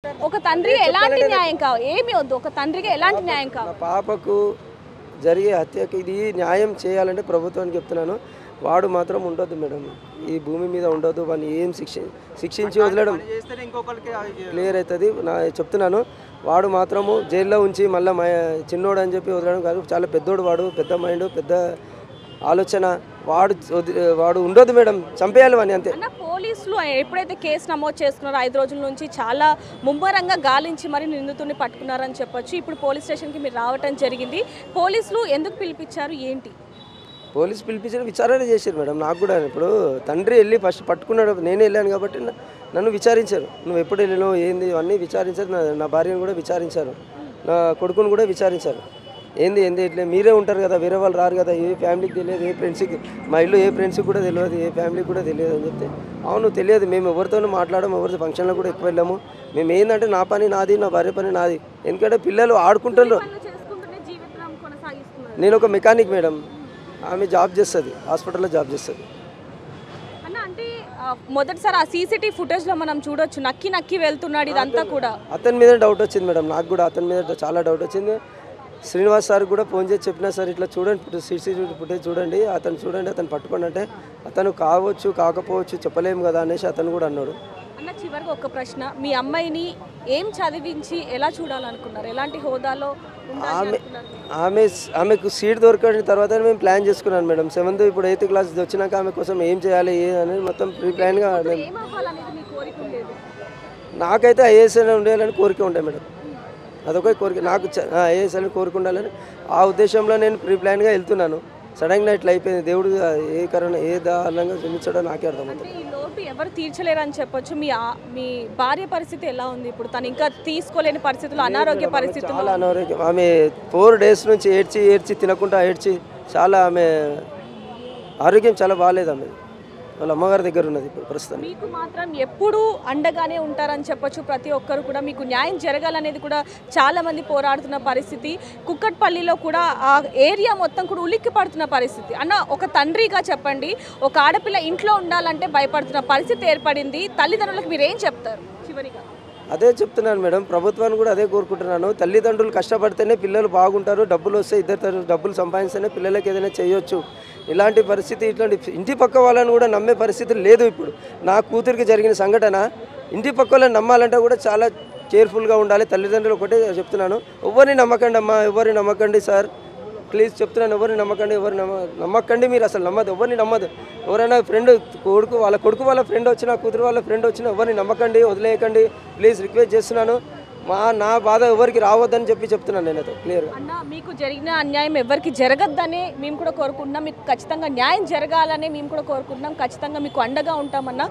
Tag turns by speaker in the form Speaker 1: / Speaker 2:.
Speaker 1: ఒక తండ్రికి ఎలాంటి న్యాయం కావాలి? ఏమీ వద్దు, ఒక తండ్రికి ఎలాంటి న్యాయం కావాలి?
Speaker 2: పాపకు జరిగే హత్యకి ఇది న్యాయం చేయాలంటే ప్రభుత్వానికి చెప్తున్నాను. వాడు మాత్రం ఉండొద్దు మేడం, ఈ భూమి మీద ఉండొద్దు. వాడిని ఏం శిక్షించి వదిలేయడం క్లియర్ అవుతుంది. చెప్తున్నాను, వాడు మాత్రము జైల్లో ఉంచి మళ్ళీ చిన్నోడు అని చెప్పి వదిలేయడం కాదు. చాలా పెద్దోడు వాడు, పెద్ద మైండ్, పెద్ద ఆలోచన. వాడు ఉండొద్దు మేడం, చంపేయాలి వాడిని అంతే.
Speaker 1: పోలీసులు ఎప్పుడైతే కేసు నమోదు చేసుకున్నారో 5 రోజుల నుంచి చాలా ముమ్మరంగా గాలించి మరి నిందితుడిని పట్టుకున్నారని చెప్పొచ్చు. ఇప్పుడు పోలీస్ స్టేషన్కి మీరు రావటం జరిగింది. పోలీసులు ఎందుకు పిలిపించారు, ఏంటి?
Speaker 2: పోలీసు పిలిపించిన విచారణ చేశారు మేడం. నాకు కూడా ఇప్పుడు తండ్రి వెళ్ళి ఫస్ట్ పట్టుకున్నాడు, నేనే వెళ్ళాను కాబట్టి నన్ను విచారించారు. నువ్వు ఎప్పుడు వెళ్ళినావు ఏంది అన్నీ విచారించారు. నా భార్యను కూడా విచారించారు, నా కొడుకును కూడా విచారించారు. ఏంది ఇట్లా మీరే ఉంటారు కదా, వేరే వాళ్ళు రారు కదా, ఏ ఫ్యామిలీకి తెలియదు, ఏ ఫ్రెండ్స్కి, మా ఇల్లు ఏ ఫ్రెండ్స్కి కూడా తెలియదు, ఏ ఫ్యామిలీకి కూడా తెలియదు అని చెప్తే, అవును తెలియదు, మేము ఎవరితోనూ మాట్లాడము, ఎవరితో ఫంక్షన్లో కూడా ఎక్కువ వెళ్ళాము. మేము ఏంటంటే నా పని నాది, నా భార్య పని నాది. ఎందుకంటే పిల్లలు ఆడుకుంటున్నారు. నేను ఒక మెకానిక్ మేడం, ఆమె జాబ్ చేస్తుంది, హాస్పిటల్లో జాబ్ చేస్తుంది.
Speaker 1: అంటే మొదటిసారి ఆ సీసీటీవీ ఫుటేజ్లో మనం చూడొచ్చు, నక్కి వెళ్తున్నాడు, ఇదంతా కూడా
Speaker 2: అతని మీద డౌట్ వచ్చింది మేడం. నాకు కూడా అతని మీద చాలా డౌట్ వచ్చింది. శ్రీనివాస్ సార్ కూడా ఫోన్ చేసి చెప్పినా, సార్ ఇట్లా చూడండి, సీసీటీవీ ఫుటేజ్ చూడండి, అతను పట్టుకోండి అంటే, అతను కావచ్చు కాకపోవచ్చు చెప్పలేము కదా అనేసి అతను కూడా అన్నాడు.
Speaker 1: అన్న చివరిగా ఒక ప్రశ్న, మీ అమ్మాయిని ఏం చదివించి ఎలా చూడాలనుకున్నారు, ఎలాంటి హోదాలో?
Speaker 2: ఆమెకు సీట్ దొరికిన తర్వాత మేము ప్లాన్ చేసుకున్నాను మేడం. 7th ఇప్పుడు 8th క్లాస్ వచ్చినాక ఆమె కోసం ఏం చేయాలి అనేది మొత్తం ప్రీ ప్లాన్గా. నాకైతే ఐఏఎస్ ఉండాలని కోరిక ఉండే మేడం, అదొక కోరిక. నాకు ఐఏఎస్ అని కోరిక ఉండాలని ఆ ఉద్దేశంలో నేను ప్రీ ప్లాన్గా వెళ్తున్నాను. సడన్గా ఇట్లా అయిపోయింది. దేవుడు ఏ కారణం ఏ దారుణంగా క్షమించడో నాకే అర్థమవుతుంది.
Speaker 1: ఈ లోటు ఎవరు తీర్చలేరు అని చెప్పొచ్చు. మీ భార్య పరిస్థితి ఎలా ఉంది ఇప్పుడు? తను ఇంకా తీసుకోలేని పరిస్థితులు, అనారోగ్య పరిస్థితులు.
Speaker 2: చాలా అనారోగ్యం. ఆమె 4 days నుంచి ఏడ్చి తినకుండా చాలా ఆమె ఆరోగ్యం చాలా బాగాలేదు. ఆమె వాళ్ళ అమ్మగారి దగ్గర ఉన్నది ఇప్పుడు ప్రస్తుతం.
Speaker 1: మీకు మాత్రం ఎప్పుడూ అండగానే ఉంటారని చెప్పొచ్చు. ప్రతి ఒక్కరు కూడా మీకు న్యాయం జరగాలనేది కూడా చాలామంది పోరాడుతున్న పరిస్థితి. కుక్కట్పల్లిలో కూడా ఆ ఏరియా మొత్తం కూడా ఉలిక్కి పడుతున్న పరిస్థితి. అన్న, ఒక తండ్రిగా చెప్పండి, ఒక ఆడపిల్ల ఇంట్లో ఉండాలంటే భయపడుతున్న పరిస్థితి ఏర్పడింది. తల్లిదండ్రులకు మీరు ఏం చెప్తారు చివరిగా?
Speaker 2: అదే చెప్తున్నాను మేడం, ప్రభుత్వాన్ని కూడా అదే కోరుకుంటున్నాను. తల్లిదండ్రులు కష్టపడితేనే పిల్లలు బాగుంటారు, డబ్బులు వస్తే ఇద్దరు డబ్బులు సంపాదిస్తేనే పిల్లలకి ఏదైనా చేయొచ్చు. ఇలాంటి పరిస్థితి, ఇట్లాంటి ఇంటి పక్క వాళ్ళని కూడా నమ్మే పరిస్థితి లేదు ఇప్పుడు. నా కూతురికి జరిగిన సంఘటన, ఇంటి పక్క వాళ్ళని నమ్మాలంటే కూడా చాలా కేర్ఫుల్గా ఉండాలి. తల్లిదండ్రులు ఒకటే చెప్తున్నాను, ఎవరిని నమ్మకండి అమ్మా, ఎవరిని నమ్మకండి సార్, ప్లీజ్ చెప్తున్నాను, ఎవరిని నమ్మకండి. మీరు అసలు నమ్మదు, ఎవరిని నమ్మదు. ఎవరైనా ఫ్రెండ్ వాళ్ళ కొడుకు వాళ్ళ ఫ్రెండ్ వచ్చినా, కూతురు వాళ్ళ ఫ్రెండ్ వచ్చినా ఎవరిని నమ్మకండి, వదిలేయకండి, ప్లీజ్ రిక్వెస్ట్ చేస్తున్నాను. నా బాధ ఎవరికి రావద్దని చెప్తున్నాను నేనైతే క్లియర్గా.
Speaker 1: అన్న, మీకు జరిగిన అన్యాయం ఎవరికి జరగద్దని మేము కూడా కోరుకుంటున్నాం. మీకు ఖచ్చితంగా న్యాయం జరగాలని మేము కూడా కోరుకుంటున్నాం. ఖచ్చితంగా మీకు అండగా ఉంటామన్నా.